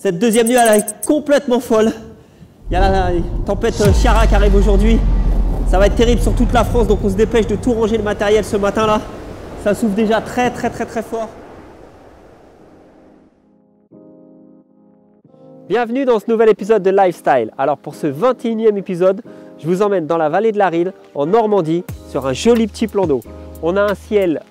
Cette deuxième nuit, elle est complètement folle. Il y a la tempête Chiara qui arrive aujourd'hui. Ça va être terrible sur toute la France, donc on se dépêche de tout ranger le matériel ce matin-là. Ça souffle déjà très fort. Bienvenue dans ce nouvel épisode de Lifestyle. Alors pour ce 21e épisode, je vous emmène dans la vallée de la Risle, en Normandie, sur un joli petit plan d'eau. On a un ciel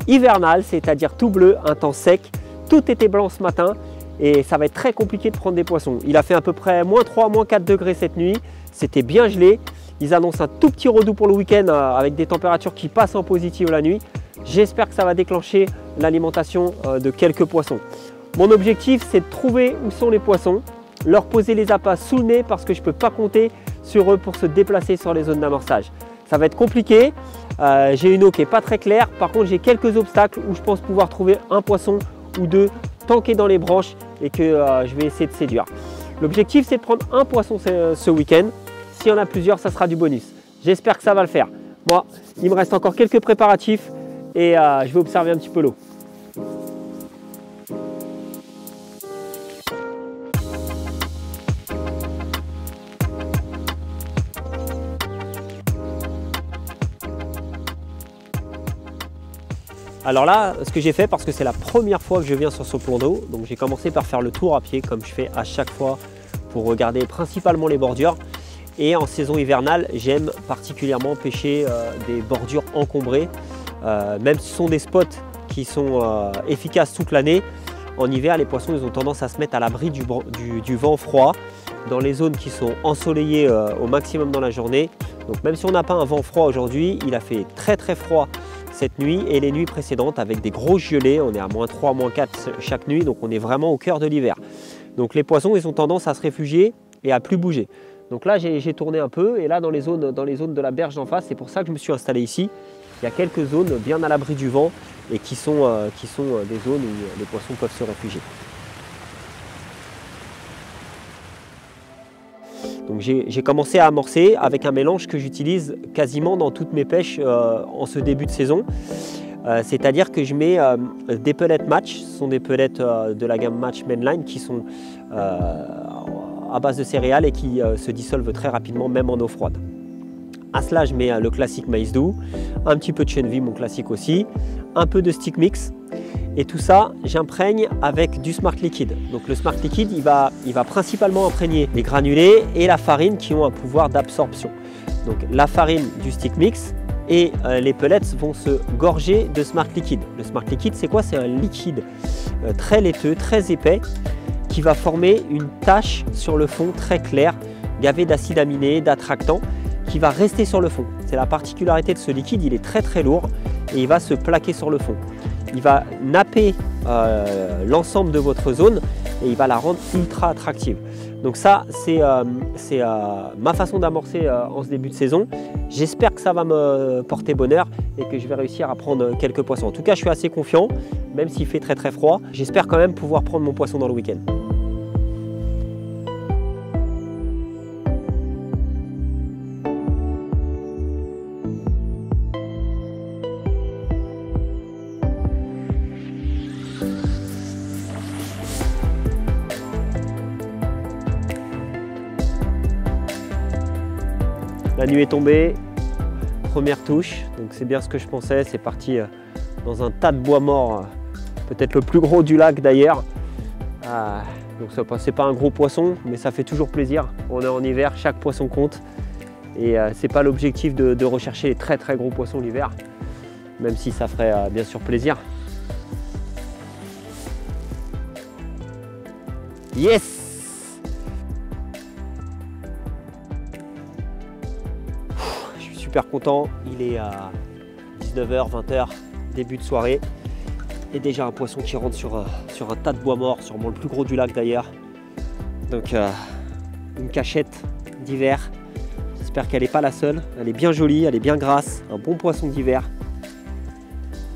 hivernal, c'est-à-dire tout bleu, un temps sec. Tout était blanc ce matin et ça va être très compliqué de prendre des poissons. Il a fait à peu près -3, -4 degrés cette nuit. C'était bien gelé. Ils annoncent un tout petit redout pour le week-end avec des températures qui passent en positif la nuit. J'espère que ça va déclencher l'alimentation de quelques poissons. Mon objectif, c'est de trouver où sont les poissons, leur poser les appâts sous le nez parce que je ne peux pas compter sur eux pour se déplacer sur les zones d'amorçage. Ça va être compliqué. J'ai une eau qui n'est pas très claire. Par contre, j'ai quelques obstacles où je pense pouvoir trouver un poisson ou deux tanker dans les branches et que je vais essayer de séduire. L'objectif, c'est de prendre un poisson ce week-end. S'il y en a plusieurs, ça sera du bonus. J'espère que ça va le faire. Moi, il me reste encore quelques préparatifs et je vais observer un petit peu l'eau. Alors là, ce que j'ai fait, parce que c'est la première fois que je viens sur ce plan d'eau, donc j'ai commencé par faire le tour à pied comme je fais à chaque fois pour regarder principalement les bordures. Et en saison hivernale, j'aime particulièrement pêcher des bordures encombrées, même si ce sont des spots qui sont efficaces toute l'année. En hiver, les poissons ils ont tendance à se mettre à l'abri du vent froid dans les zones qui sont ensoleillées au maximum dans la journée. Donc même si on n'a pas un vent froid aujourd'hui, il a fait très froid cette nuit et les nuits précédentes avec des grosses gelées. On est à -3, -4 chaque nuit, donc on est vraiment au cœur de l'hiver. Donc les poissons ils ont tendance à se réfugier et à plus bouger. Donc là j'ai tourné un peu et là dans les zones de la berge d'en face, c'est pour ça que je me suis installé ici. Il y a quelques zones bien à l'abri du vent et qui sont des zones où les poissons peuvent se réfugier. Donc j'ai commencé à amorcer avec un mélange que j'utilise quasiment dans toutes mes pêches en ce début de saison. C'est-à-dire que je mets des pellets match, ce sont des pellets de la gamme match mainline qui sont à base de céréales et qui se dissolvent très rapidement même en eau froide. À cela je mets le classique maïs doux, un petit peu de chenvi, mon classique aussi, un peu de stick mix. Et tout ça, j'imprègne avec du Smart Liquid. Donc le Smart Liquid, il va principalement imprégner les granulés et la farine qui ont un pouvoir d'absorption. Donc la farine du stick mix et les pellets vont se gorger de Smart Liquid. Le Smart Liquid, c'est quoi? C'est un liquide très laiteux, très épais, qui va former une tache sur le fond très claire, gavé d'acides aminés, d'attractants, qui va rester sur le fond. C'est la particularité de ce liquide, il est très lourd et il va se plaquer sur le fond. Il va napper l'ensemble de votre zone et il va la rendre ultra attractive. Donc ça, c'est ma façon d'amorcer en ce début de saison. J'espère que ça va me porter bonheur et que je vais réussir à prendre quelques poissons. En tout cas, je suis assez confiant, même s'il fait très froid. J'espère quand même pouvoir prendre mon poisson dans le week-end. La nuit est tombée, première touche, donc c'est bien ce que je pensais, c'est parti dans un tas de bois mort, peut-être le plus gros du lac d'ailleurs. Donc c'est pas un gros poisson, mais ça fait toujours plaisir. On est en hiver, chaque poisson compte. Et c'est pas l'objectif de rechercher les très gros poissons l'hiver, même si ça ferait bien sûr plaisir. Yes! Super content, il est à 19h, 20h, début de soirée et déjà un poisson qui rentre sur un tas de bois mort, sûrement le plus gros du lac d'ailleurs. Donc une cachette d'hiver, j'espère qu'elle n'est pas la seule, elle est bien jolie, elle est bien grasse, un bon poisson d'hiver.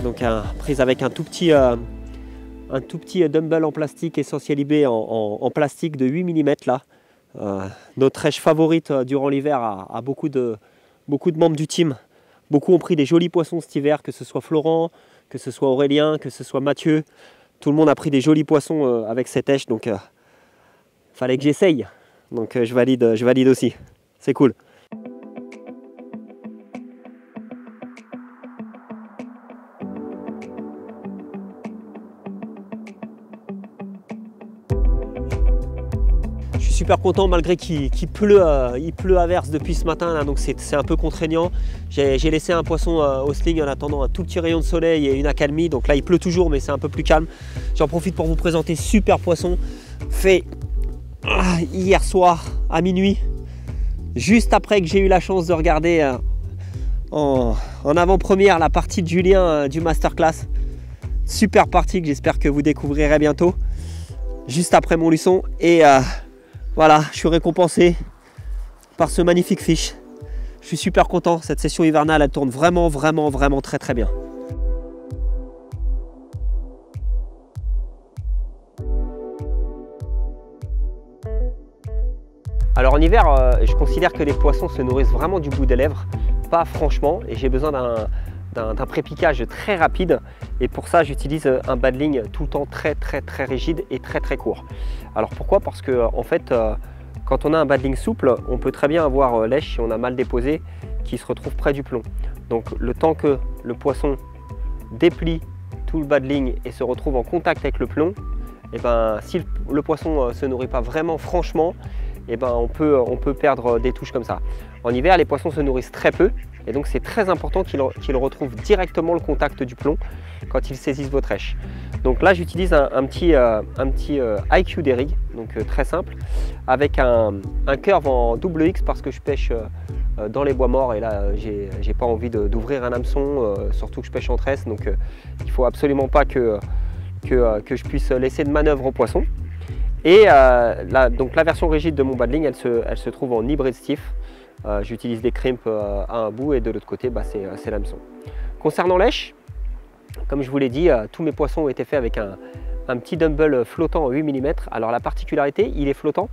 Donc prise avec un tout petit dumbbell en plastique Essentiel IB en plastique de 8 mm là. Notre rêche favorite durant l'hiver a beaucoup de membres du team. Beaucoup ont pris des jolis poissons cet hiver, que ce soit Florent, que ce soit Aurélien, que ce soit Mathieu. Tout le monde a pris des jolis poissons avec cette hèche. Donc fallait que j'essaye. Donc je valide aussi. C'est cool. Je suis super content malgré qu'il pleut, il pleut à verse depuis ce matin là, donc c'est un peu contraignant. J'ai laissé un poisson au sling en attendant un tout petit rayon de soleil et une accalmie. Donc là il pleut toujours mais c'est un peu plus calme. J'en profite pour vous présenter super poisson fait hier soir à minuit, juste après que j'ai eu la chance de regarder en avant-première la partie de Julien du Masterclass. Super partie que j'espère que vous découvrirez bientôt, juste après mon luçon. Et voilà, je suis récompensé par ce magnifique fish. Je suis super content, cette session hivernale elle tourne vraiment très bien. Alors en hiver, je considère que les poissons se nourrissent vraiment du bout des lèvres, pas franchement, et j'ai besoin d'un pré-piquage très rapide, et pour ça j'utilise un badling tout le temps très rigide et très court. Alors pourquoi? Parce que en fait, quand on a un badling souple, on peut très bien avoir lèche si on a mal déposé qui se retrouve près du plomb. Donc le temps que le poisson déplie tout le badling et se retrouve en contact avec le plomb, et ben, si le poisson ne se nourrit pas vraiment franchement, et ben, on peut perdre des touches comme ça. En hiver, les poissons se nourrissent très peu et donc c'est très important qu'ils retrouvent directement le contact du plomb quand ils saisissent votre rêche. Donc là, j'utilise un petit IQ des rigs, donc très simple, avec un curve en double X parce que je pêche dans les bois morts et là, j'ai pas envie d'ouvrir un hameçon, surtout que je pêche en tresse, donc il faut absolument pas que je puisse laisser de manœuvre aux poissons. Et donc la version rigide de mon badling, elle se trouve en hybride stiff. J'utilise des crimps à un bout et de l'autre côté, c'est l'hameçon. Concernant lèche, comme je vous l'ai dit, tous mes poissons ont été faits avec un petit dumbbell flottant en 8 mm. Alors la particularité, il est flottant,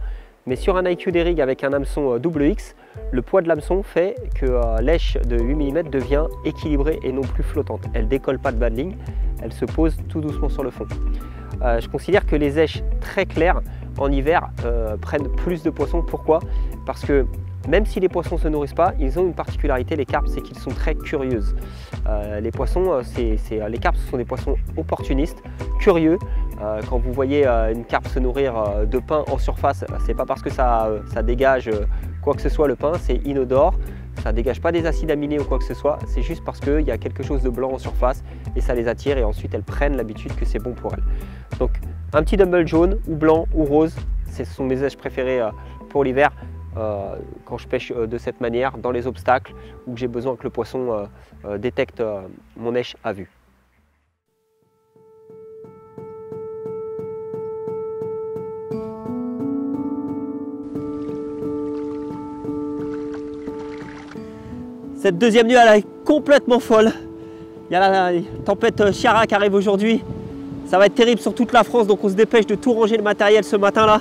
mais sur un IQ des rigs avec un hameçon double X, le poids de l'hameçon fait que lèche de 8 mm devient équilibrée et non plus flottante. Elle ne décolle pas de badling, elle se pose tout doucement sur le fond. Je considère que les èches très claires en hiver prennent plus de poissons. Pourquoi? Parce que même si les poissons ne se nourrissent pas, ils ont une particularité, les carpes, c'est qu'ils sont très curieuses. Les poissons, les carpes, ce sont des poissons opportunistes, curieux. Quand vous voyez une carpe se nourrir de pain en surface, c'est pas parce que ça dégage quoi que ce soit, le pain, c'est inodore. Ça ne dégage pas des acides aminés ou quoi que ce soit, c'est juste parce qu'il y a quelque chose de blanc en surface et ça les attire et ensuite elles prennent l'habitude que c'est bon pour elles. Donc un petit dumbbell jaune ou blanc ou rose, ce sont mes èches préférées pour l'hiver quand je pêche de cette manière dans les obstacles où j'ai besoin que le poisson détecte mon èche à vue. Cette deuxième nuit, elle est complètement folle. Il y a la tempête Chiara qui arrive aujourd'hui. Ça va être terrible sur toute la France, donc on se dépêche de tout ranger le matériel ce matin-là.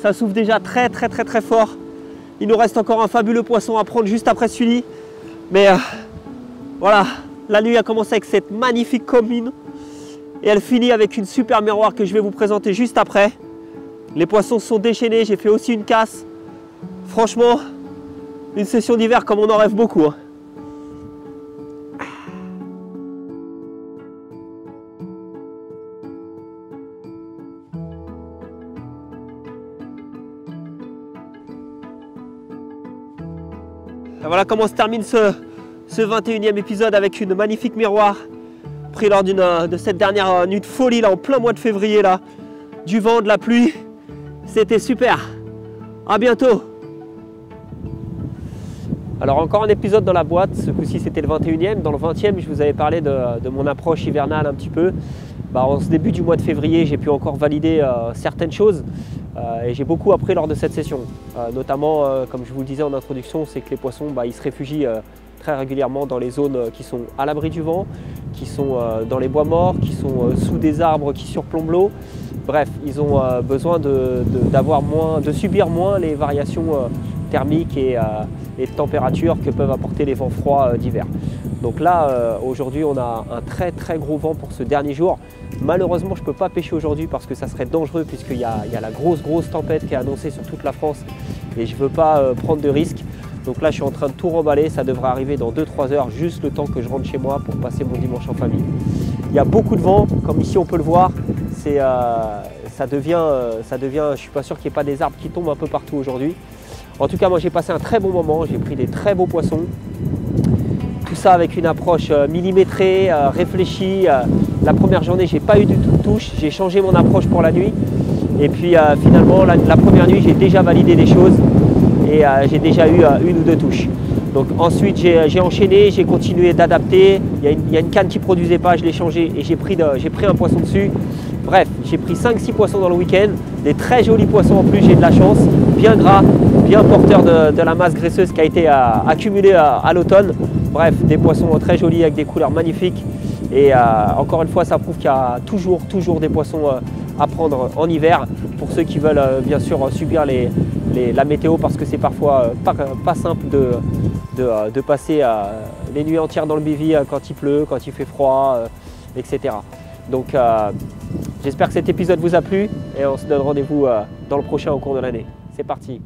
Ça souffle déjà très fort. Il nous reste encore un fabuleux poisson à prendre juste après celui-ci. Mais voilà, la nuit a commencé avec cette magnifique combine. Et elle finit avec une super miroir que je vais vous présenter juste après. Les poissons sont déchaînés, j'ai fait aussi une casse. Franchement, une session d'hiver comme on en rêve beaucoup. Voilà comment se termine ce 21e épisode avec une magnifique miroir pris lors de cette dernière nuit de folie là, en plein mois de février là, du vent, de la pluie. C'était super. À bientôt. Alors encore un épisode dans la boîte, ce coup-ci c'était le 21e. Dans le 20e, je vous avais parlé de mon approche hivernale un petit peu. En ce début du mois de février, j'ai pu encore valider certaines choses et j'ai beaucoup appris lors de cette session. Notamment, comme je vous le disais en introduction, c'est que les poissons, ils se réfugient très régulièrement dans les zones qui sont à l'abri du vent, qui sont dans les bois morts, qui sont sous des arbres qui surplombent l'eau. Bref, ils ont besoin de subir moins les variations thermiques et de température que peuvent apporter les vents froids d'hiver. Donc là, aujourd'hui, on a un très gros vent pour ce dernier jour. Malheureusement, je ne peux pas pêcher aujourd'hui parce que ça serait dangereux puisqu'il y a la grosse tempête qui est annoncée sur toute la France et je ne veux pas prendre de risques. Donc là, je suis en train de tout remballer, ça devrait arriver dans 2-3 heures, juste le temps que je rentre chez moi pour passer mon dimanche en famille. Il y a beaucoup de vent, comme ici on peut le voir, ça devient, je ne suis pas sûr qu'il n'y ait pas des arbres qui tombent un peu partout aujourd'hui. En tout cas, moi j'ai passé un très bon moment, j'ai pris des très beaux poissons. Tout ça avec une approche millimétrée, réfléchie. La première journée, je n'ai pas eu du tout de touche, j'ai changé mon approche pour la nuit. Et puis finalement, la première nuit, j'ai déjà validé des choses et j'ai déjà eu 1 ou 2 touches. Donc ensuite, j'ai enchaîné, j'ai continué d'adapter. Il y a une canne qui ne produisait pas, je l'ai changée et j'ai pris un poisson dessus. Bref, j'ai pris 5-6 poissons dans le week-end, des très jolis poissons en plus, j'ai de la chance, bien gras, bien porteurs de la masse graisseuse qui a été accumulée à l'automne. Bref, des poissons très jolis avec des couleurs magnifiques. Et encore une fois, ça prouve qu'il y a toujours des poissons à prendre en hiver pour ceux qui veulent bien sûr subir la météo parce que c'est parfois pas simple de passer les nuits entières dans le bivy quand il pleut, quand il fait froid, etc. Donc j'espère que cet épisode vous a plu et on se donne rendez-vous dans le prochain au cours de l'année. C'est parti!